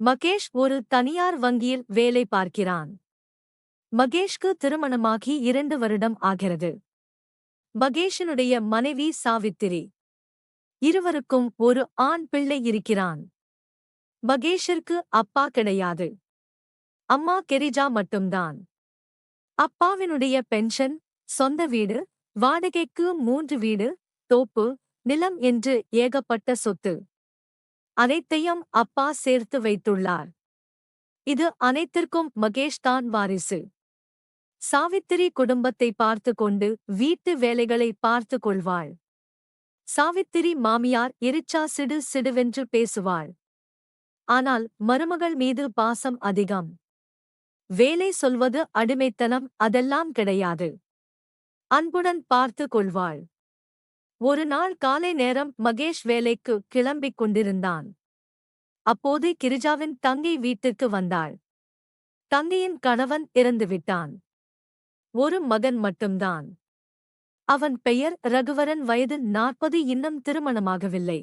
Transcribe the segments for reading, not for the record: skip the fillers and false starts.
மகேஷ் ஒரு தனியார் வங்கியில் வேலை பார்க்கிறான். மகேஷ்க்கு திருமணமாகி 2 வருடம் ஆகிறது. மகேஷனுடைய மனைவி சாவித்திரி. இருவருக்கும் ஒரு ஆண் பிள்ளை இருக்கிறான். மகேஷிற்கு அப்பா கிடையாது. அம்மா கெரிஜா மட்டும்தான். அப்பாவினுடைய பென்ஷன், சொந்த வீடு, வாடகைக்கு 3 வீடு, தோப்பு, நிலம் என்று ஏகப்பட்ட சொத்து. அனைத்தையும் அப்பா சேர்த்து வைத்துள்ளார். இது அனைத்திற்கும் மகேஷ் தான் வாரிசு. சாவித்திரி குடும்பத்தை பார்த்து கொண்டு வீட்டு வேலைகளை பார்த்து கொள்வாள். சாவித்திரி மாமியார் எரிச்சா சிடு சிடுவென்று பேசுவாள். ஆனால் மருமகள் மீது பாசம் அதிகம். வேலை சொல்வது அடிமைத்தனம் அதெல்லாம் கிடையாது. அன்புடன் பார்த்து கொள்வாள். ஒரு நாள் காலை நேரம் மகேஷ் வேலைக்கு கிளம்பிக் கொண்டிருந்தான். அப்போது கிரிஜாவின் தங்கை வீட்டிற்கு வந்தாள். தங்கையின் கணவன் இறந்துவிட்டான். ஒரு மகன் மட்டும்தான். அவன் பெயர் ரகுவரன், வயது 40, இன்னும் திருமணமாகவில்லை.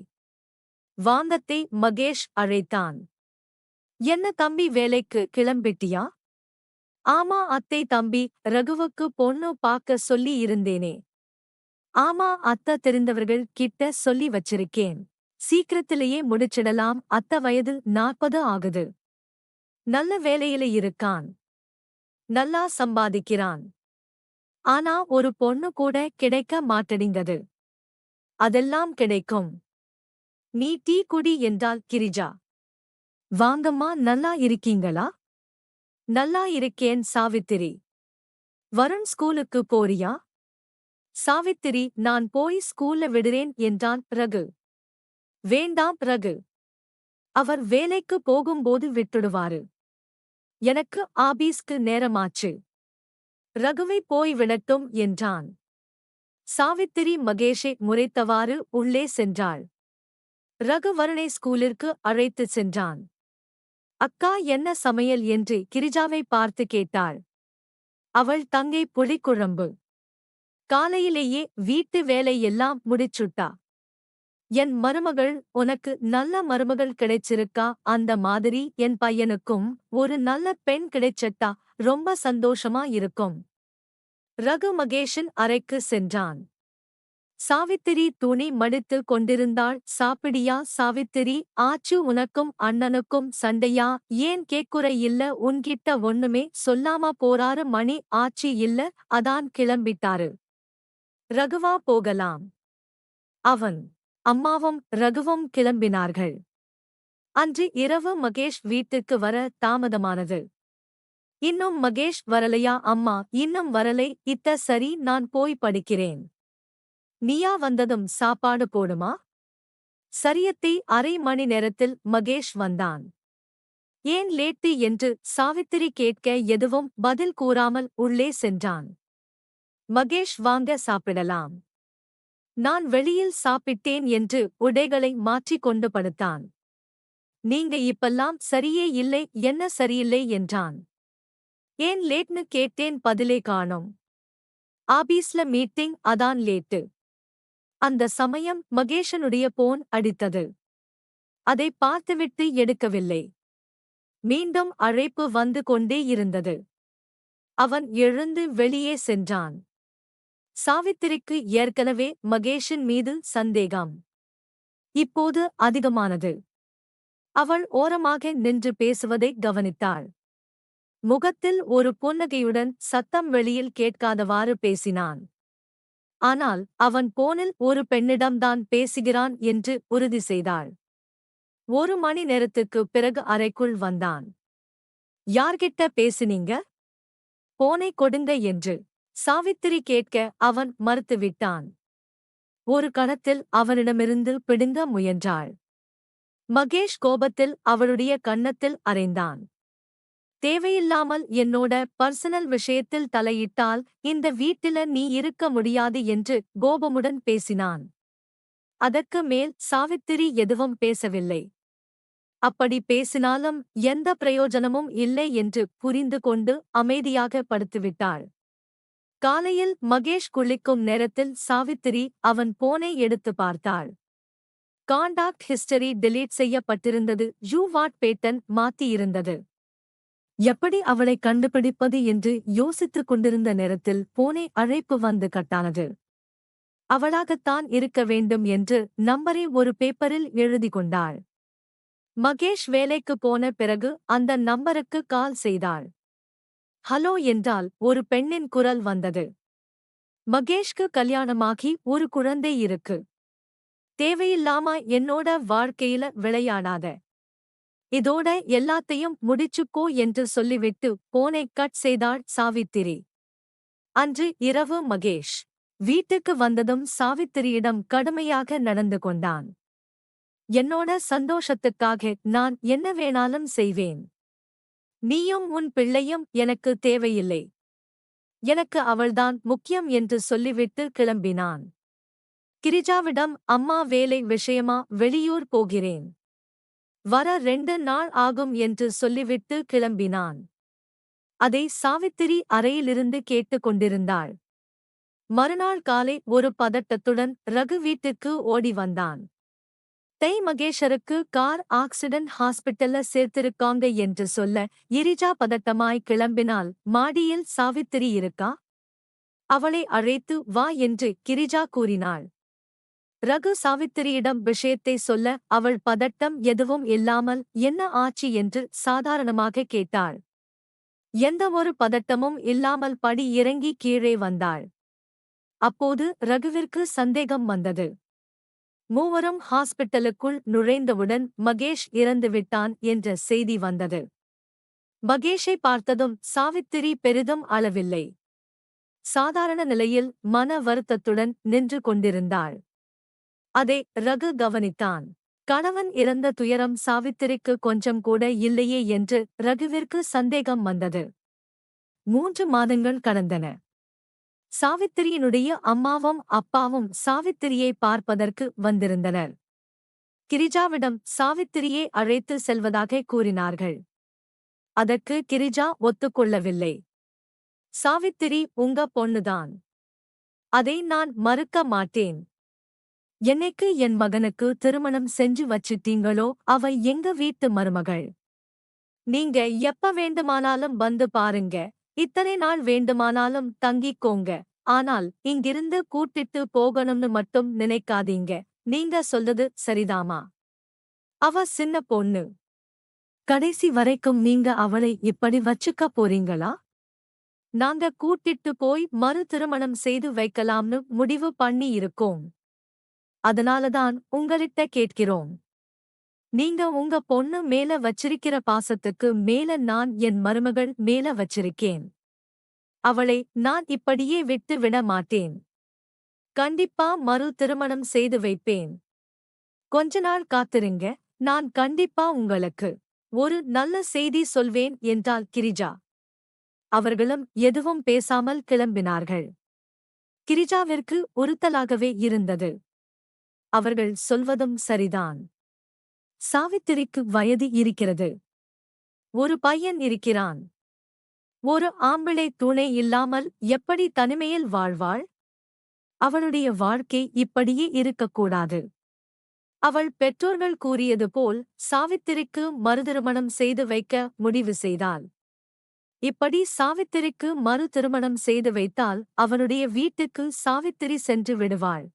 வாங்கத்தை மகேஷ் அழைத்தான். என்ன தம்பி, வேலைக்கு கிளம்பிட்டியா? ஆமா அத்தை, தம்பி ரகுவுக்கு பொண்ணு பார்க்க சொல்லி இருந்தேனே. ஆமா அத்தை, தெரிந்தவர்கள் கிட்ட சொல்லி வச்சிருக்கேன். சீக்கிரத்திலேயே முடிச்சிடலாம் அத்தை, வயது 40 ஆகுது. நல்ல வேலையில இருக்கான். நல்லா சம்பாதிக்கிறான். ஆனா ஒரு பொண்ணு கூட கிடைக்க மாட்டேங்குது. அதெல்லாம் கிடைக்கும். நீ டீ குடி என்றாள் கிரிஜா. வாங்கம்மா, நல்லா இருக்கீங்களா? நல்லா இருக்கேன் சாவித்திரி. வருண் ஸ்கூலுக்கு போறியா? சாவித்திரி, நான் போய் ஸ்கூல்ல விடுறேன் என்றான் ரகு. வேண்டாம் ரகு. அவர் வேலைக்கு போகும்போது விட்டுடுவாரு. எனக்கு ஆபீஸ்க்கு நேரமாச்சு. ரகுவை போய் விடட்டும் என்றான். சாவித்திரி மகேஷை முறைத்தவாறு உள்ளே சென்றாள். ரகு வருணை ஸ்கூலிற்கு அழைத்துச் சென்றான். அக்கா, என்ன சமையல் என்று கிரிஜாவை பார்த்து கேட்டாள். அவள் தங்கை புளிக்குழம்பு. காலையிலேயே வீட்டு வேலை எல்லாம் முடிச்சுட்டா. என் மருமகள், உனக்கு நல்ல மருமகள் கிடைச்சிருக்கா, அந்த மாதிரி என் பையனுக்கும் ஒரு நல்ல பெண் கிடைச்சட்டா ரொம்ப சந்தோஷமா இருக்கும். ரகு மகேஷின் அறைக்கு சென்றான். சாவித்திரி துணி மடித்து கொண்டிருந்தாள். சாப்பிடியா சாவித்திரி? ஆச்சு, உனக்கும் அண்ணனுக்கும் சண்டையா? ஏன் கேக்குற இல்ல? உன்கிட்ட ஒண்ணுமே சொல்லாம போறாரு. மணி ஆச்சு இல்ல, அதான் கிளம்பிட்டாரு. ரகுவா போகலாம். அவன் அம்மாவும் ரகுவும் கிளம்பினார்கள். அன்று இரவு மகேஷ் வீட்டுக்கு வர தாமதமானது. இன்னும் மகேஷ் வரலையா? அம்மா இன்னும் வரலை இத்த. சரி, நான் போய் படிக்கிறேன். நீயா வந்ததும் சாப்பாடு போடுமா? சரியத்தை. அரை மணி நேரத்தில் மகேஷ் வந்தான். ஏன் லேட்டு என்று சாவித்திரி கேட்க எதுவும் பதில் கூறாமல் உள்ளே சென்றான். மகேஷ், வாங்க சாப்பிடலாம். நான் வெளியில் சாப்பிட்டேன் என்று உடைகளை மாற்றிக் கொண்டு படுத்தான். நீங்க இப்பல்லாம் சரியே இல்லை. என்ன சரியில்லை என்றான். ஏன் லேட்னு கேட்டேன், பதிலே காணோம். ஆபீஸ்ல மீட்டிங், அதான் லேட்டு. அந்த சமயம் மகேஷனுடைய போன் அடித்தது. அதை பார்த்துவிட்டு எடுக்கவில்லை. மீண்டும் அழைப்பு வந்து கொண்டே இருந்தது. அவன் எழுந்து வெளியே சென்றான். சாவித்திரிக்கு ஏற்கனவே மகேஷின் மீது சந்தேகம் இப்போது அதிகமானது. அவள் ஓரமாக நின்று பேசுவதை கவனித்தாள். முகத்தில் ஒரு புன்னகையுடன் சத்தம் வெளியில் கேட்காதவாறு பேசினான். ஆனால் அவன் போனில் ஒரு பெண்ணிடம்தான் பேசுகிறான் என்று உறுதி செய்தாள். 1 மணி நேரத்துக்கு பிறகு அறைக்குள் வந்தான். யார்கிட்ட பேசினீங்க? போனை கொடுங்க என்று சாவித்திரி கேட்க அவன் மறுத்துவிட்டான். ஒரு கணத்தில் அவனிடமிருந்து பிடுங்க முயன்றாள். மகேஷ் கோபத்தில் அவளுடைய கன்னத்தில் அறைந்தான். தேவையில்லாமல் என்னோட பர்சனல் விஷயத்தில் தலையிட்டால் இந்த வீட்டில நீ இருக்க முடியாது என்று கோபமுடன் பேசினான். அதற்கு மேல் சாவித்திரி எதுவும் பேசவில்லை. அப்படி பேசினாலும் எந்த பிரயோஜனமும் இல்லை என்று புரிந்து கொண்டு அமைதியாக படுத்துவிட்டாள். காலையில் மகேஷ் குளிக்கும் நேரத்தில் சாவித்திரி அவன் போனை எடுத்து பார்த்தாள். காண்டாக்ட் ஹிஸ்டரி டெலீட் செய்யப்பட்டிருந்தது. வாட் பேட்டன் மாத்தியிருந்தது. எப்படி அவளை கண்டுபிடிப்பது என்று யோசித்துக் கொண்டிருந்த நேரத்தில் போனே அழைப்பு வந்து கட்டானது. அவளாகத்தான் இருக்க வேண்டும் என்று நம்பரை ஒரு பேப்பரில் எழுதி கொண்டாள். மகேஷ் வேலைக்கு போன பிறகு அந்த நம்பருக்கு கால் செய்தாள். ஹலோ என்றால் ஒரு பெண்ணின் குரல் வந்தது. மகேஷ்க்கு கல்யாணமாகி ஒரு குழந்தை இருக்கு. தேவையில்லாம என்னோட வாழ்க்கையில விளையாடாத. இதோட எல்லாத்தையும் முடிச்சுக்கோ என்று சொல்லிவிட்டு போனை கட் செய்தாள் சாவித்திரி. அன்று இரவு மகேஷ் வீட்டுக்கு வந்ததும் சாவித்திரியிடம் கடுமையாக நடந்து கொண்டான். என்னோட சந்தோஷத்துக்காக நான் என்ன வேணாலும் செய்வேன். நீயும் உன் பிள்ளையும் எனக்கு தேவையில்லை. எனக்கு அவள்தான் முக்கியம் என்று சொல்லிவிட்டு கிளம்பினான். கிரிஜாவிடம் அம்மா வேலை விஷயமா வெளியூர் போகிறேன். வர 2 நாள் ஆகும் என்று சொல்லிவிட்டு கிளம்பினான். அதை சாவித்திரி அறையிலிருந்து கேட்டுக் கொண்டிருந்தாள். மறுநாள் காலை ஒரு பதட்டத்துடன் ரகு வீட்டுக்கு ஓடி வந்தான். மகேஷருக்கு கார் ஆக்சிடென்ட் ஹாஸ்பிட்டல்ல சேர்த்திருக்காங்க என்று சொல்ல கிரிஜா பதட்டமாய் கிளம்பினாள். மாடியில் சாவித்திரி இருக்கா? அவளை அழைத்து வா என்று கிரிஜா கூறினாள். ரகு சாவித்திரியிடம் விஷயத்தை சொல்ல அவள் பதட்டம் எதுவும் இல்லாமல் என்ன ஆச்சு என்று சாதாரணமாக கேட்டாள். எந்த ஒரு பதட்டமும் இல்லாமல் படி இறங்கி கீழே வந்தாள். அப்போது ரகுவிற்கு சந்தேகம் வந்தது. மூவரும் ஹாஸ்பிட்டலுக்குள் நுழைந்தவுடன் மகேஷ் இறந்துவிட்டான் என்ற செய்தி வந்தது. மகேஷை பார்த்ததும் சாவித்திரி பெரிதும் அளவில்லை. சாதாரண நிலையில் மன வருத்தத்துடன் நின்று கொண்டிருந்தாள். அதை ரகு கவனித்தான். கணவன் இறந்த துயரம் சாவித்திரிக்கு கொஞ்சம் கூட இல்லையே என்று ரகுவிற்கு சந்தேகம் வந்தது. 3 மாதங்கள் கடந்தன. சாவித்திரியினுடைய அம்மாவும் அப்பாவும் சாவித்திரியை பார்ப்பதற்கு வந்திருந்தனர். கிரிஜாவிடம் சாவித்திரியை அழைத்து செல்வதாக கூறினார்கள். அதற்கு கிரிஜா ஒத்துக்கொள்ளவில்லை. சாவித்திரி உங்க பொண்ணுதான். அதை நான் மறுக்க மாட்டேன். என்னைக்கு என் மகனுக்கு திருமணம் செஞ்சு வச்சிட்டீங்களோ அவ எங்க வீட்டு மருமகள். நீங்க எப்ப வேண்டுமானாலும் வந்து பாருங்க. இத்தனை நாள் வேண்டுமானாலும் தங்கிக்கோங்க. ஆனால் இங்கிருந்து கூட்டிட்டு போகணும்னு மட்டும் நினைக்காதீங்க. நீங்க சொல்றது சரிதாமா? அவ சின்ன பொண்ணு. கடைசி வரைக்கும் நீங்க அவளை இப்படி வச்சுக்க போறீங்களா? நாங்க கூட்டிட்டு போய் மறு திருமணம் செய்து வைக்கலாம்னு முடிவு பண்ணி இருக்கோம். அதனாலதான் உங்களிட்ட கேட்கிறோம். நீங்க உங்க பொண்ணு மேல வச்சிருக்கிற பாசத்துக்கு மேல நான் என் மருமகள் மேல வச்சிருக்கேன். அவளை நான் இப்படியே விட்டு விட மாட்டேன். கண்டிப்பா மறு திருமணம் செய்து வைப்பேன். கொஞ்ச நாள் காத்திருங்க. நான் கண்டிப்பா உங்களுக்கு ஒரு நல்ல செய்தி சொல்வேன் என்றாள் கிரிஜா. அவர்களும் எதுவும் பேசாமல் கிளம்பினார்கள். கிரிஜாவிற்கு உறுத்தலாகவே இருந்தது. அவர்கள் சொல்வதும் சரிதான். சாவித்திரிக்கு வயது இருக்கிறது. ஒரு பையன் இருக்கிறான். ஒரு ஆம்பிளை துணை இல்லாமல் எப்படி தனிமையில் வாழ்வாள்? அவளுடைய வாழ்க்கை இப்படியே இருக்கக்கூடாது. அவள் பெற்றோர்கள் கூறியது போல் சாவித்திரிக்கு மறுதிருமணம் செய்து வைக்க முடிவு செய்தாள். இப்படி சாவித்திரிக்கு மறு திருமணம் செய்து வைத்தால் அவனுடைய வீட்டுக்கு சாவித்திரி சென்று விடுவாள்.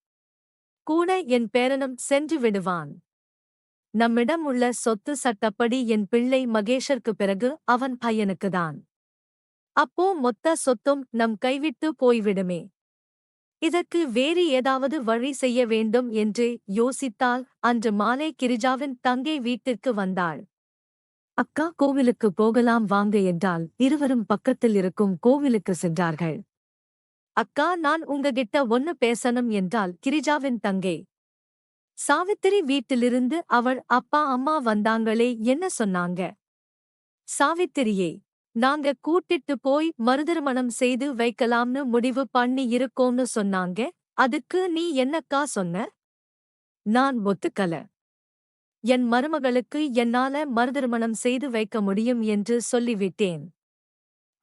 கூட என் பேரனும் சென்று விடுவான். நம்மிடம் உள்ள சொத்து சட்டப்படி என் பிள்ளை மகேஷருக்கு பிறகு அவன் பையனுக்குதான். அப்போ மொத்த சொத்தும் நம் கைவிட்டு போய்விடுமே. இதற்கு வேறு ஏதாவது வழி செய்ய வேண்டும் என்று யோசித்தால் அன்று மாலை கிரிஜாவின் தங்கை வீட்டிற்கு வந்தாள். அக்கா கோவிலுக்கு போகலாம் வாங்க என்றால் இருவரும் பக்கத்தில் இருக்கும் கோவிலுக்கு சென்றார்கள். அக்கா நான் உங்ககிட்ட ஒன்னு பேசணும் என்றால் கிரிஜாவின் தங்கை. சாவித்திரி வீட்டிலிருந்து அவள் அப்பா அம்மா வந்தாங்களே என்ன சொன்னாங்க? சாவித்திரியே நாங்க கூட்டிட்டு போய் மறுதிருமணம் செய்து வைக்கலாம்னு முடிவு பண்ணி இருக்கோம்னு சொன்னாங்க. அதுக்கு நீ என்னக்கா சொன்ன? நான் ஒத்துக்கல. என் மருமகளுக்கு என்னால மறுதிருமணம் செய்து வைக்க முடியும் என்று சொல்லிவிட்டேன்.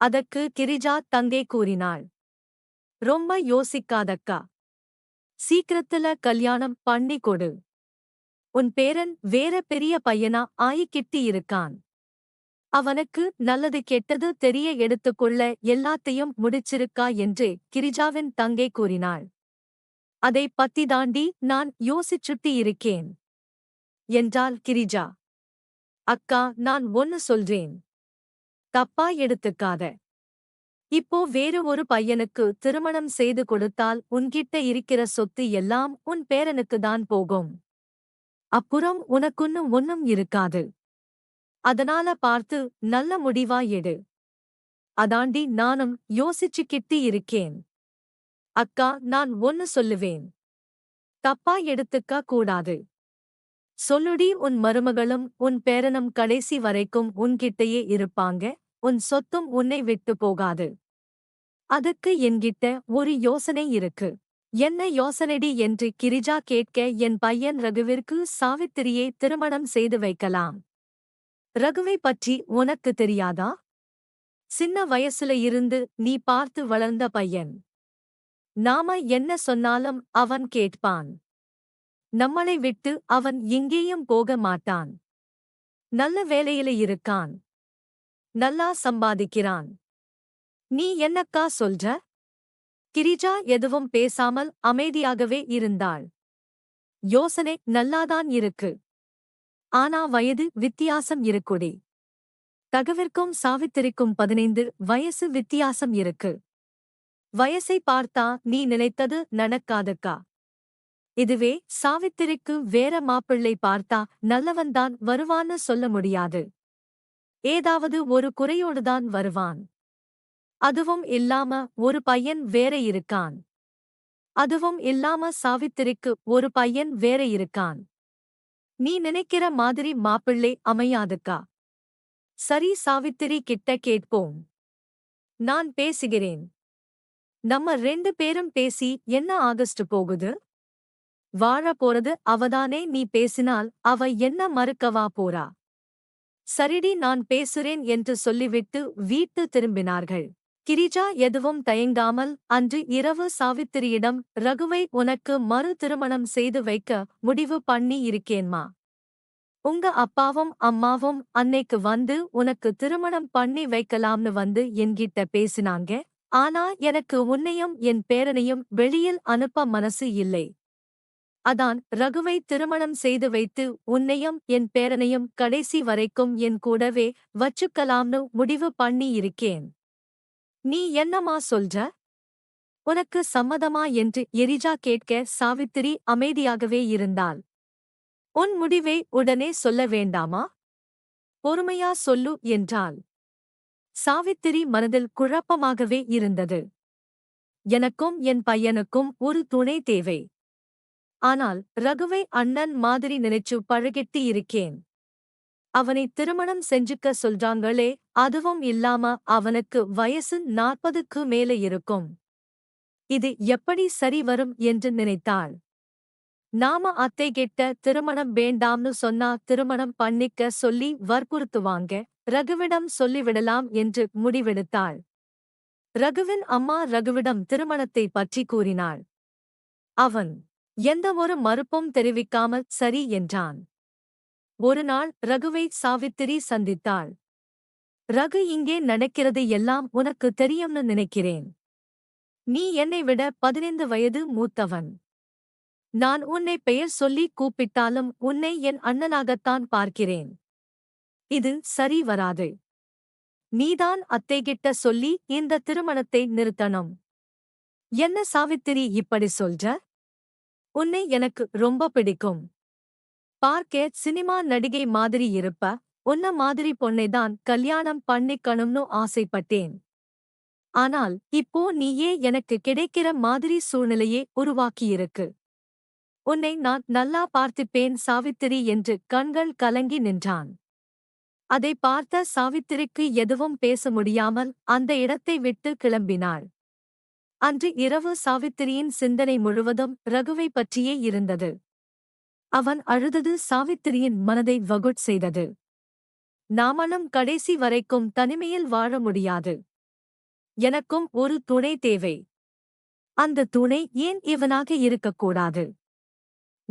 அதற்கு கிரிஜா தங்கை கூறினாள். ரொம்ப யோசிக்காதக்கா. சீக்கிரத்துல கல்யாணம் பண்ணி கொடு. உன் பேரன் வேற பெரிய பையனா ஆயிக்கிட்டு இருக்கான். அவனுக்கு நல்லது கெட்டது தெரிய எடுத்துக்கொள்ள எல்லாத்தையும் முடிச்சிருக்கா என்று கிரிஜாவின் தங்கை கூறினாள். அதை பத்தி தாண்டி நான் யோசிச்சுட்டு இருக்கேன் என்றாள் கிரிஜா. அக்கா, நான் ஒன்னு சொல்றேன். தப்பா எடுத்துக்காத. இப்போ வேறு ஒரு பையனுக்கு திருமணம் செய்து கொடுத்தால் உன்கிட்ட இருக்கிற சொத்து எல்லாம் உன் பேரனுக்கு தான் போகும். அப்புறம் உனக்குன்னு ஒன்னும் இருக்காது. அதனால பார்த்து நல்ல முடிவா எடு. அதாண்டி நானும் யோசிச்சுக்கிட்டு இருக்கேன். அக்கா, நான் ஒன்னு சொல்லுவேன். தப்பா எடுத்துக்க கூடாது. சொல்லுடி. உன் மருமகளும் உன் பேரனும் கடைசி வரைக்கும் உன்கிட்டயே இருப்பாங்க. உன் சொத்தும் உன்னை விட்டு போகாது. அதுக்கு என்கிட்ட ஒரு யோசனை இருக்கு. என்ன யோசனைடி என்று கிரிஜா கேட்க, என் பையன் ரகுவிற்கு சாவித்திரியை திருமணம் செய்து வைக்கலாம். ரகுவை பற்றி உனக்கு தெரியாதா? சின்ன வயசுல இருந்து நீ பார்த்து வளர்ந்த பையன். நாம என்ன சொன்னாலும் அவன் கேட்பான். நம்மளை விட்டு அவன் எங்கேயும் போக மாட்டான். நல்ல வேலையில இருக்கான். நல்லா சம்பாதிக்கிறான். நீ என்னக்கா சொல்ற? கிரிஜா எதுவும் பேசாமல் அமைதியாகவே இருந்தாள். யோசனை நல்லாதான் இருக்கு. ஆனா வயது வித்தியாசம் இருக்குடி. ரகுவிற்கும் சாவித்திரிக்கும் 15 வயசு வித்தியாசம் இருக்கு. வயசை பார்த்தா நீ நினைத்தது நடக்காதுக்கா. இதுவே சாவித்திரிக்கு வேற மாப்பிள்ளை பார்த்தா நல்லவன்தான் வருவான்னு சொல்ல முடியாது. ஏதாவது ஒரு குறையோடுதான் வருவான். அதுவும் இல்லாம ஒரு பையன் வேற இருக்கான். அதுவும் இல்லாம சாவித்திரிக்கு ஒரு பையன் வேற இருக்கான். நீ நினைக்கிற மாதிரி மாப்பிள்ளை அமையாதுக்கா. சரி, சாவித்திரி கிட்ட கேட்போம். நான் பேசுகிறேன். நம்ம 2 பேரும் பேசி என்ன ஆகஸ்ட் போகுது? வாழ போறது அவதானே. நீ பேசினால் அவ என்ன மறுக்கவா போறா? சரிடி, நான் பேசுறேன் என்று சொல்லிவிட்டு வீட்டு திரும்பினார்கள். கிரிஜா எதுவும் தயங்காமல் அன்று இரவு சாவித்திரியிடம், ரகுவை உனக்கு மறு திருமணம் செய்து வைக்க முடிவு பண்ணி இருக்கேன்மா. உங்க அப்பாவும் அம்மாவும் அன்னைக்கு வந்து உனக்கு திருமணம் பண்ணி வைக்கலாம்னு வந்து என்கிட்ட பேசினாங்க. ஆனா எனக்கு உன்னையும் என் பேரனையும் வெளியில் அனுப்ப மனசு இல்லை. அதான் ரகுவை திருமணம் செய்து வைத்து உன்னையும் என் பேரனையும் கடைசி வரைக்கும் என் கூடவே வச்சுக்கலாம்னு முடிவு பண்ணி இருக்கேன். நீ என்னமா சொல்ற? உனக்கு சம்மதமா என்று எரிஜா கேட்க, சாவித்திரி அமைதியாகவே இருந்தாள். உன் முடிவை உடனே சொல்ல வேண்டாமா? பொறுமையா சொல்லு என்றாள். சாவித்திரி மனதில் குழப்பமாகவே இருந்தது. எனக்கும் என் பையனுக்கும் ஒரு துணை தேவை. ஆனால் ரகுவை அண்ணன் மாதிரி நினைச்சு பழகிட்டு இருக்கேன். அவனை திருமணம் செஞ்சுக்க சொல்றாங்களே, அதுவும் இல்லாம அவனுக்கு வயசு 40க்கு மேல இருக்கும். இது எப்படி சரி வரும் என்று நினைத்தாள். நாம அத்தைகிட்ட திருமணம் வேண்டாம்னு சொன்னா திருமணம் பண்ணிக்க சொல்லி வற்புறுத்துவாங்க. ரகுவிடம் சொல்லிவிடலாம் என்று முடிவெடுத்தாள். ரகுவின் அம்மா ரகுவிடம் திருமணத்தை பற்றி கூறினாள். அவன் எந்த ஒரு மறுப்பும் தெரிவிக்காமல் சரி என்றான். ஒரு நாள் ரகுவை சாவித்திரி சந்தித்தாள். ரகு, இங்கே நடக்கிறது எல்லாம் உனக்கு தெரியும்னு நினைக்கிறேன். நீ என்னை விட 15 வயது மூத்தவன். நான் உன்னை பெயர் சொல்லி கூப்பிட்டாலும் உன்னை என் அண்ணனாகத்தான் பார்க்கிறேன். இது சரி வராது. நீதான் அத்தைகிட்ட சொல்லி இந்த திருமணத்தை நிறுத்தணும். என்ன சாவித்திரி இப்படி சொல்ற? உன்னை எனக்கு ரொம்ப பிடிக்கும். பார்க்க சினிமா நடிகை மாதிரி இருப்ப. உன்ன மாதிரி பொண்ணைதான் கல்யாணம் பண்ணிக்கணும்னு ஆசைப்பட்டேன். ஆனால் இப்போ நீயே எனக்கு கிடைக்கிற மாதிரி சூழ்நிலையே உருவாக்கியிருக்கு. உன்னை நான் நல்லா பார்த்துப்பேன் சாவித்திரி என்று கண்கள் கலங்கி நின்றான். அதை பார்த்த சாவித்திரிக்கு எதுவும் பேச முடியாமல் அந்த இடத்தை விட்டு கிளம்பினாள். அன்று இரவு சாவித்திரியின் சிந்தனை முழுவதும் ரகுவை பற்றியே இருந்தது. அவன் அழுதது சாவித்திரியின் மனதை வகுட் செய்தது. நாமளும் கடைசி வரைக்கும் தனிமையில் வாழ முடியாது. எனக்கும் ஒரு துணை தேவை. அந்த துணை ஏன் இவனாக இருக்கக்கூடாது?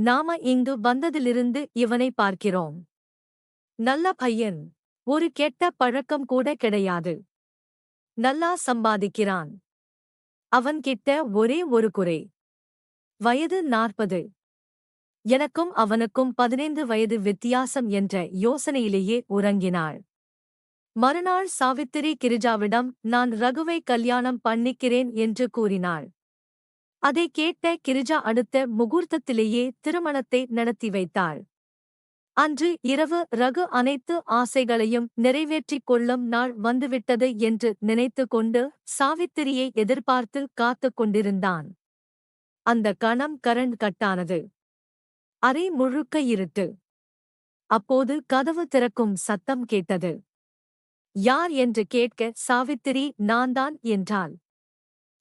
நாம இங்கு வந்ததிலிருந்து இவனை பார்க்கிறோம். நல்ல பையன். ஒரு கெட்ட பழக்கம் கூட கிடையாது. நல்லா சம்பாதிக்கிறான். அவன்கிட்ட ஒரே ஒரு குறை. வயது 40. எனக்கும் அவனுக்கும் 15 வயது வித்தியாசம் என்ற யோசனையிலேயே உறங்கினாள். மறுநாள் சாவித்திரி கிரிஜாவிடம் நான் ரகுவை கல்யாணம் பண்ணிக்கிறேன் என்று கூறினாள். அதை கேட்ட கிரிஜா அடுத்த முகூர்த்தத்திலேயே திருமணத்தை நடத்தி வைத்தாள். அன்று இரவு ரகு அனைத்து ஆசைகளையும் நிறைவேற்றிக் கொள்ளும் நாள் வந்துவிட்டது என்று நினைத்து கொண்டு சாவித்திரியை எதிர்பார்த்து காத்துக் கொண்டிருந்தான். அந்த கணம் கரண்ட் கட்டானது. அறை முழுக்க இருட்டு. அப்போது கதவு திறக்கும் சத்தம் கேட்டது. யார் என்று கேட்க சாவித்திரி நான்தான் என்றாள்.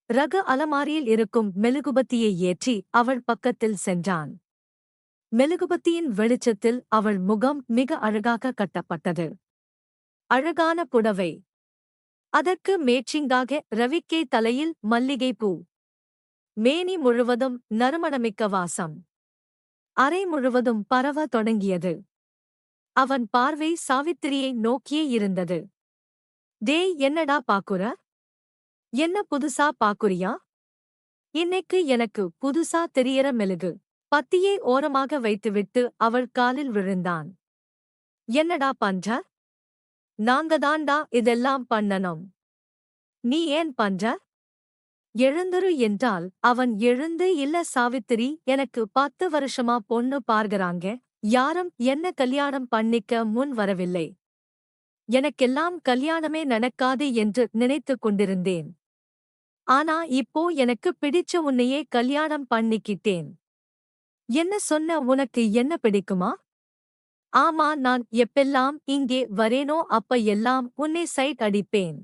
ரகு அலமாரியில் இருக்கும் மெழுகுபத்தியை ஏற்றி அவள் பக்கத்தில் சென்றான். மெழுகுபத்தியின் வெளிச்சத்தில் அவள் முகம் மிக அழகாக கட்டப்பட்டது. அழகான புடவை. அதற்கு மேட்சிங்காக ரவிக்கே தலையில் மல்லிகைப்பூ. மேனி முழுவதும் நறுமணமிக்க வாசம். அறை முழுவதும் பரவ தொடங்கியது. அவன் பார்வை சாவித்திரியை நோக்கியே இருந்தது. டேய், என்னடா பாக்குற? என்ன புதுசா பாக்குறியா? இன்னைக்கு எனக்கு புதுசா தெரியற மெழுகு. பத்தியை ஓரமாக வைத்துவிட்டு அவள் காலில் விழுந்தான். என்னடா பண்ற? நாங்கதாண்டா இதெல்லாம் பண்ணணும். நீ ஏன் பண்ற? எழுந்துரு என்றால் அவன் எழுந்து இல்ல சாவித்திரி, எனக்கு 10 வருஷமா பொண்ணு பார்க்கறாங்க. யாரும் என்ன கல்யாணம் பண்ணிக்க முன் வரவில்லை. எனக்கெல்லாம் கல்யாணமே நடக்காது என்று நினைத்துக் கொண்டிருந்தேன். ஆனா இப்போ எனக்கு பிடிச்ச உன்னையே கல்யாணம் பண்ணிக்கிட்டேன். என்ன சொன்ன? உனக்கு என்ன பிடிக்குமா? ஆமா, நான் எப்பெல்லாம் இங்கே வரேனோ அப்ப எல்லாம் உன்னை சைட் அடிப்பேன்.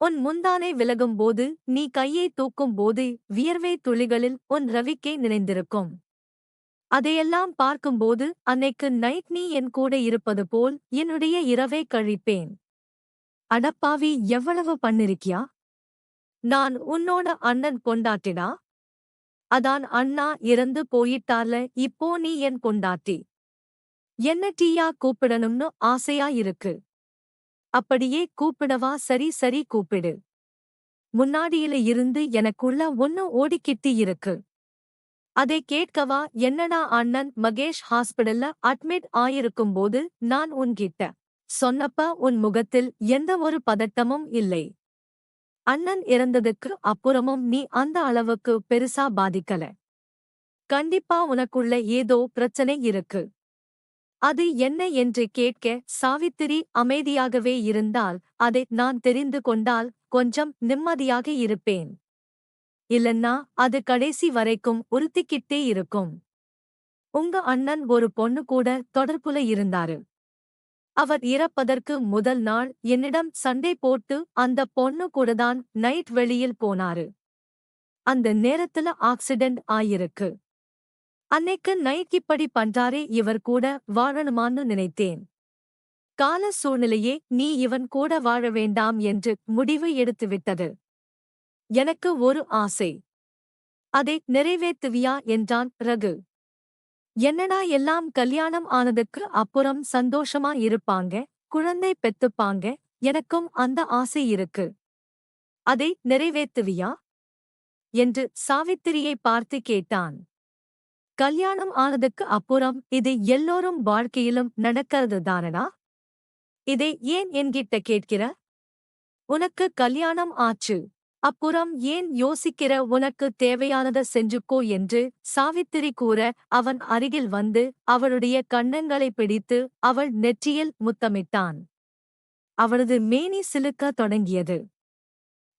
உன் முந்தானை விலகும்போது, நீ கையை தூக்கும்போது வியர்வை துளிகளில் உன் ரவிக்கை நினைந்திருக்கும். அதையெல்லாம் பார்க்கும்போது அன்னைக்கு நைட் நீ என் கூட இருப்பது போல் என்னுடைய இரவை கழிப்பேன். அடப்பாவி, எவ்வளவு பண்ணிருக்கியா? நான் உன்னோட அண்ணன் பொண்டாட்டிடா. அதான் அண்ணா இறந்து போயிட்டார்ல, இப்போ நீ என் பொண்டாட்டி. என்ன டீயா கூப்பிடணும்னு ஆசையா இருக்கு. அப்படியே கூப்பிடவா? சரி சரி கூப்பிடு. முன்னாடியில இருந்து எனக்குள்ள ஒன்னு ஓடிக்கிட்டு இருக்கு. அதை கேட்கவா? என்னடா அண்ணன் மகேஷ் ஹாஸ்பிடல்ல அட்மிட் ஆயிருக்கும்போது நான் உன்கிட்ட சொன்னப்ப உன் முகத்தில் எந்த ஒரு பதட்டமும் இல்லை. அண்ணன் இறந்ததுக்கு அப்புறமும் நீ அந்த அளவுக்கு பெருசா பாதிக்கல. கண்டிப்பா உனக்குள்ள ஏதோ பிரச்சனை இருக்கு. அது என்ன என்று கேட்க சாவித்திரி அமைதியாகவே இருந்தால் அதை நான் தெரிந்து கொண்டால் கொஞ்சம் நிம்மதியாக இருப்பேன். இல்லன்னா அது கடைசி வரைக்கும் உறுத்திக்கிட்டே இருக்கும். உங்க அண்ணன் ஒரு பொண்ணு கூட தொடர்புல இருந்தாரு. அவர் இறப்பதற்கு முதல் நாள் என்னிடம் சண்டை போட்டு அந்த பொண்ணு கூடதான் நைட் வெளியில் போனாரு. அந்த நேரத்துல ஆக்சிடென்ட் ஆயிருக்கு. அன்னைக்கு நைட் இப்படி பண்றாரே, இவர் கூட வாழணுமான்னு நினைத்தேன். கால சூழ்நிலையே நீ இவன் கூட வாழ வேண்டாம் என்று முடிவு எடுத்துவிட்டது. எனக்கு ஒரு ஆசை. அதை நிறைவேற்றுவியா என்றான் ரகு. என்னடா எல்லாம் கல்யாணம் ஆனதுக்கு அப்புறம் சந்தோஷமா இருப்பாங்க, குழந்தை பெத்துப்பாங்க. எனக்கும் அந்த ஆசை இருக்கு. அதை நிறைவேற்றுவியா என்று சாவித்திரியை பார்த்து கேட்டான். கல்யாணம் ஆனதுக்கு அப்புறம் இது எல்லோரும் வாழ்க்கையிலும் நடக்கிறது தானடா. இதை ஏன் என்கிட்ட கேட்கிற? உனக்கு கல்யாணம் ஆச்சு. அப்புறம் ஏன் யோசிக்கிற? உனக்கு தேவையானத செஞ்சுக்கோ என்று சாவித்திரி கூற அவன் அருகில் வந்து அவளுடைய கன்னங்களை பிடித்து அவள் நெற்றியில் முத்தமிட்டான். அவளது மேனி சிலுக்க தொடங்கியது.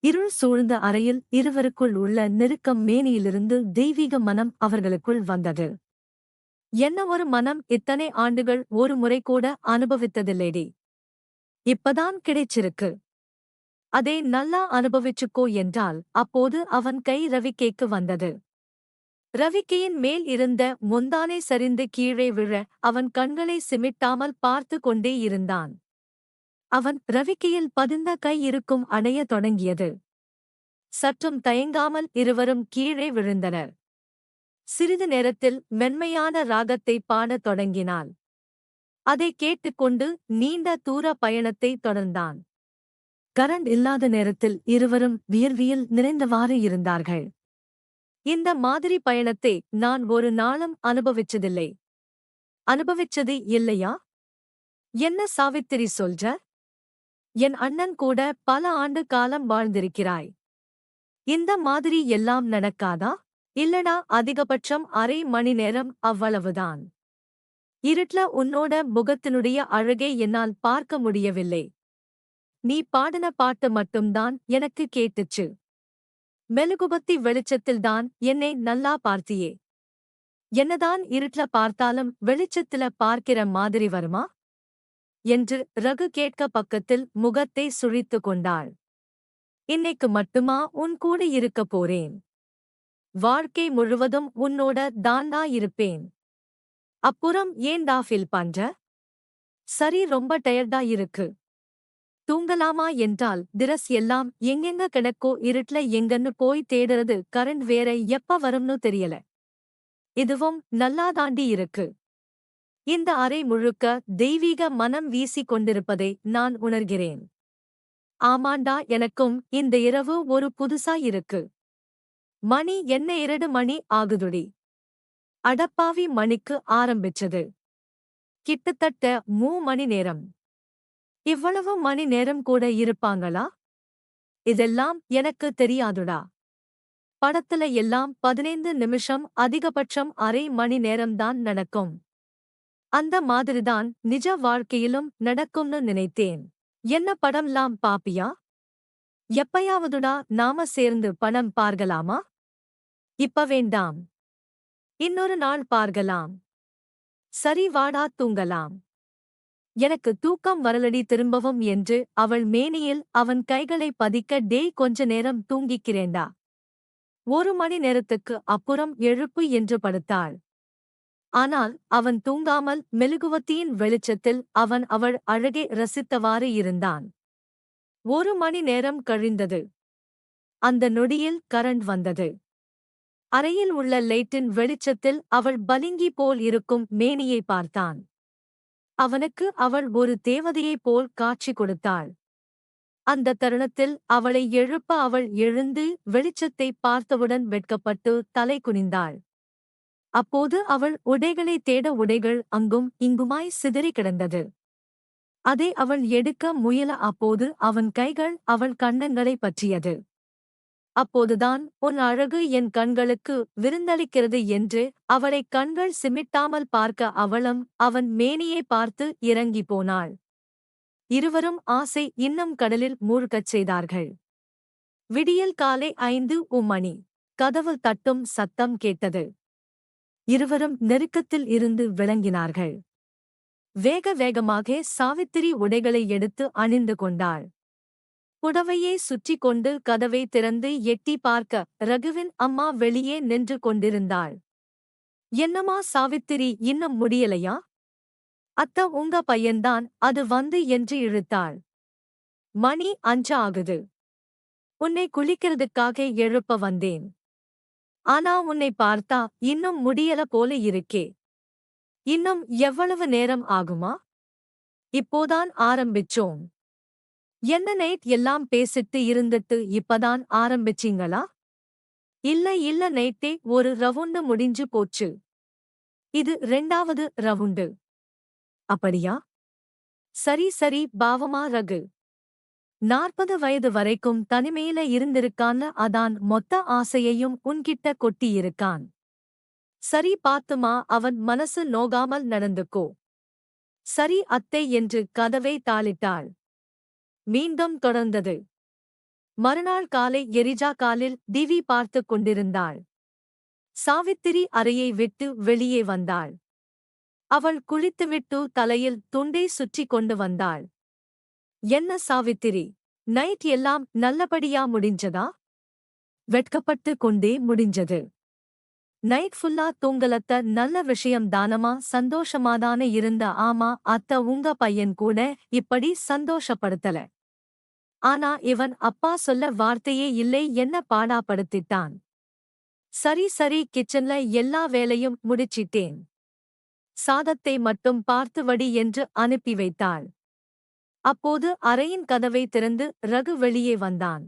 இருள் சூழ்ந்த அறையில் இருவருக்குள் உள்ள நெருக்கம் மேனியிலிருந்து தெய்வீக மனம் அவர்களுக்குள் வந்தது. என்ன ஒரு மனம்! இத்தனை ஆண்டுகள் ஒரு முறை கூட அனுபவித்ததில்லைடி. இப்பதான் கிடைச்சிருக்கு. அதை நல்லா அனுபவிச்சுக்கோ என்றால் அப்போது அவன் கை ரவிக்கைக்கு வந்தது. ரவிக்கையின் மேல் இருந்த முந்தானை சரிந்து கீழே விழ அவன் கண்களை சிமிட்டாமல் பார்த்து கொண்டே இருந்தான். அவன் ரவிக்கையில் பதிந்த கை இருக்கும் அடைய தொடங்கியது. சற்றும் தயங்காமல் இருவரும் கீழே விழுந்தனர். சிறிது நேரத்தில் மென்மையான ராகத்தை பாடத் தொடங்கினாள். அதை கேட்டுக்கொண்டு நீண்ட தூர பயணத்தை தொடர்ந்தான். கரண்ட் இல்லாத நேரத்தில் இருவரும் வியர்வியில் நிறைந்தவாறு இருந்தார்கள். இந்த மாதிரி பயணத்தை நான் ஒரு நாளும் அனுபவிச்சதில்லை. அனுபவிச்சது இல்லையா? என்ன சாவித்திரி சொல்ற? என் அண்ணன் கூட பல ஆண்டு காலம் வாழ்ந்திருக்கிறாய். இந்த மாதிரி எல்லாம் நடக்காதா? இல்லடா, அதிகபட்சம் அரை மணி நேரம், அவ்வளவுதான். இருட்ல உன்னோட முகத்தினுடைய அழகை என்னால் பார்க்க முடியவில்லை. நீ பாடின பாட்டு மட்டும்தான் எனக்கு கேட்டுச்சு. மெழுகுபத்தி வெளிச்சத்தில்தான் என்னை நல்லா பார்த்தியே. என்னதான் இருட்ல பார்த்தாலும் வெளிச்சத்தில பார்க்கிற மாதிரி வருமா என்று ரகு கேட்க பக்கத்தில் முகத்தை சுழித்து கொண்டாள். இன்னைக்கு மட்டுமா உன் கூட இருக்கப் போறேன். வாழ்க்கை முழுவதும் உன்னோட தான்டா இருப்பேன். அப்புறம் ஏன்டா ஃபீல் பண்ற? சரி, ரொம்ப டயர்டா இருக்கு. தூங்கலாமா என்றால் திரஸ் எல்லாம் எங்கெங்க கிடக்கோ இருட்ல எங்கன்னு போய் தேடுறது. கரண்ட் வேற எப்ப வரும்னு தெரியல. இதுவும் நல்லாதாண்டி இருக்கு. இந்த அறை முழுக்க தெய்வீக மனம் வீசிக் கொண்டிருப்பதை நான் உணர்கிறேன். ஆமாண்டா, எனக்கும் இந்த இரவு ஒரு புதுசா இருக்கு. மணி என்ன 2 மணி ஆகுதுடி. அடப்பாவி, மணிக்கு ஆரம்பிச்சது. கிட்டத்தட்ட 3 மணி நேரம். இவ்வளவு மணி நேரம் கூட இருப்பாங்களா? இதெல்லாம் எனக்கு தெரியாதுடா. படத்துல எல்லாம் 15 நிமிஷம், அதிகபட்சம் அரை மணி நேரம்தான் நடக்கும். அந்த மாதிரிதான் நிஜ வாழ்க்கையிலும் நடக்கும்னு நினைத்தேன். என்ன படம்லாம் பாப்பியா? எப்பயாவதுடா நாம சேர்ந்து படம் பார்க்கலாமா? இப்ப வேண்டாம். இன்னொரு நாள் பார்க்கலாம். சரி, வாடா தூங்கலாம். எனக்கு தூக்கம் வரலடி திரும்பவும் என்று அவள் மேனியில் அவன் கைகளை பதிக்க, டேய், கொஞ்ச நேரம் தூங்கிக்கிறேண்டா. 1 மணி நேரத்துக்கு அப்புறம் எழுப்பு என்று படுத்தாள். ஆனால் அவன் தூங்காமல் மெழுகுவத்தியின் வெளிச்சத்தில் அவன் அவள் அழகை ரசித்தவாறு இருந்தான். 1 மணி நேரம் கழிந்தது. அந்த நொடியில் கரண்ட் வந்தது. அறையில் உள்ள லைட்டின் வெளிச்சத்தில் அவள் பளிங்கி போல் இருக்கும் மேனியை பார்த்தான். அவனுக்கு அவள் ஒரு தேவதையைப் போல் காட்சி கொடுத்தாள். அந்த தருணத்தில் அவளை எழுப்ப அவள் எழுந்து வெளிச்சத்தை பார்த்தவுடன் வெட்கப்பட்டு தலை குனிந்தாள். அப்போது அவள் உடைகளை தேட உடைகள் அங்கும் இங்குமாய் சிதறி கிடந்தது. அதை அவள் எடுக்க முயல. அப்போது அவன் கைகள் அவள் கன்னங்களை பற்றியது. அப்போதுதான் உன் அழகு என் கண்களுக்கு விருந்தளிக்கிறது என்று அவளை கண்கள் சிமிட்டாமல் பார்க்க அவளும் அவன் மேனியை பார்த்து இறங்கி போனாள். இருவரும் ஆசை இன்னும் கடலில் மூழ்கச் செய்தார்கள். விடியல் காலை 5 மணி. கதவு தட்டும் சத்தம் கேட்டது. இருவரும் நெருக்கத்தில் இருந்து விளங்கினார்கள். வேக வேகமாக சாவித்திரி உடைகளை எடுத்து அணிந்து கொண்டாள். புடவையை சுற்றி கொண்டு கதவை திறந்து எட்டி பார்க்க ரகுவின் அம்மா வெளியே நின்று கொண்டிருந்தாள். என்னம்மா சாவித்திரி, இன்னும் முடியலையா? அத்த, உங்க பையன்தான் அது வந்து என்று இழுத்தாள். மணி 5 ஆகுது. உன்னை குளிக்கிறதுக்காக எழுப்ப வந்தேன். ஆனா உன்னை பார்த்தா இன்னும் முடியல போல இருக்கே. இன்னும் எவ்வளவு நேரம் ஆகுமா? இப்போதான் ஆரம்பிச்சோம். என்ன நைட் எல்லாம் பேசிட்டு இருந்துட்டு இப்பதான் ஆரம்பிச்சீங்களா? இல்ல நைட்டே ஒரு ரவுண்டு முடிஞ்சு போச்சு. இது 2வது ரவுண்டு. அப்படியா? சரி பாவமா ரகு. 40 வயது வரைக்கும் தனிமையில இருந்திருக்கான்னு, அதான் மொத்த ஆசையையும் உன்கிட்ட கொட்டியிருக்கான். சரி பாத்துமா, அவன் மனசு நோகாமல் நடந்துக்கோ. சரி அத்தை என்று கதவை தாளிட்டாள். மீண்டும் தொடர்ந்தது. மறுநாள் காலை எரிஜா காலில் டிவி பார்த்துக் கொண்டிருந்தாள். சாவித்திரி அறையை விட்டு வெளியே வந்தாள். அவள் குளித்துவிட்டு தலையில் துண்டை சுற்றி கொண்டு வந்தாள். என்ன சாவித்திரி, நைட் எல்லாம் நல்லபடியா முடிஞ்சதா? வெட்கப்பட்டு கொண்டே முடிஞ்சது. நைட் ஃபுல்லா தூங்கலத்த, நல்ல விஷயம் தானமா, சந்தோஷமாதானே இருந்த. ஆமா அத்த, உங்க பையன் கூட இப்படி சந்தோஷப்படுத்தல. ஆனா இவன் அப்பா சொல்ல வார்த்தையே இல்லை, என்ன பாடாப்படுத்திட்டான். சரி சரி, கிச்சன்ல எல்லா வேலையும் முடிச்சிட்டேன். சாதத்தை மட்டும் பார்த்து வடி என்று அனுப்பி வைத்தாள். அப்போது அறையின் கதவை திறந்து ரகு வெளியே வந்தான்.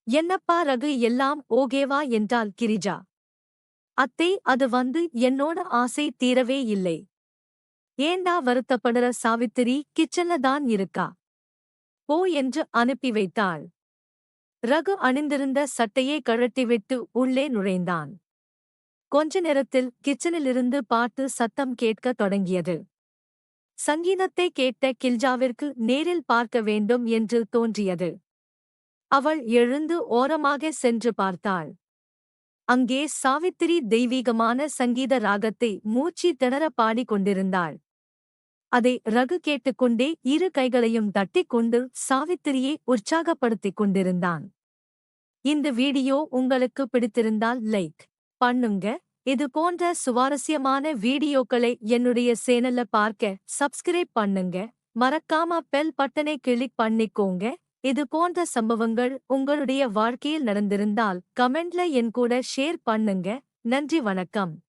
என்னப்பா ரகு, எல்லாம் ஓகேவா என்றாள் கிரிஜா. அத்தை, அது வந்து என்னோட ஆசை தீரவே இல்லை. ஏண்டா வருத்தப்படுற சாவித்திரி, கிச்சன்ல தான் இருக்கா. போ என்று அனுப்பி வைத்தாள். ரகு அணிந்திருந்த சட்டையை கழட்டிவிட்டு உள்ளே நுழைந்தான். கொஞ்ச நேரத்தில் கிச்சனிலிருந்து பாட்டு சத்தம் கேட்கத் தொடங்கியது. சங்கீதத்தை கேட்ட கில்ஜாவிற்கு நேரில் பார்க்க வேண்டும் என்று தோன்றியது. அவள் எழுந்து ஓரமாக சென்று பார்த்தாள். அங்கே சாவித்திரி தெய்வீகமான சங்கீத ராகத்தை மூச்சு திணற பாடிக் கொண்டிருந்தாள். அதை ரகு கேட்டுக்கொண்டே இரு கைகளையும் தட்டிக்கொண்டு சாவித்திரியை உற்சாகப்படுத்திக் கொண்டிருந்தான். இந்த வீடியோ உங்களுக்கு பிடித்திருந்தால் லைக் பண்ணுங்க. இது போன்ற சுவாரஸ்யமான வீடியோக்களை என்னுடைய சேனல்ல பார்க்க சப்ஸ்கிரைப் பண்ணுங்க. மறக்காம பெல் பட்டனை கிளிக் பண்ணிக்கோங்க. இது போன்ற சம்பவங்கள் உங்களுடைய வாழ்க்கையில் நடந்திருந்தால் கமெண்ட்ல என் கூட ஷேர் பண்ணுங்க. நன்றி, வணக்கம்.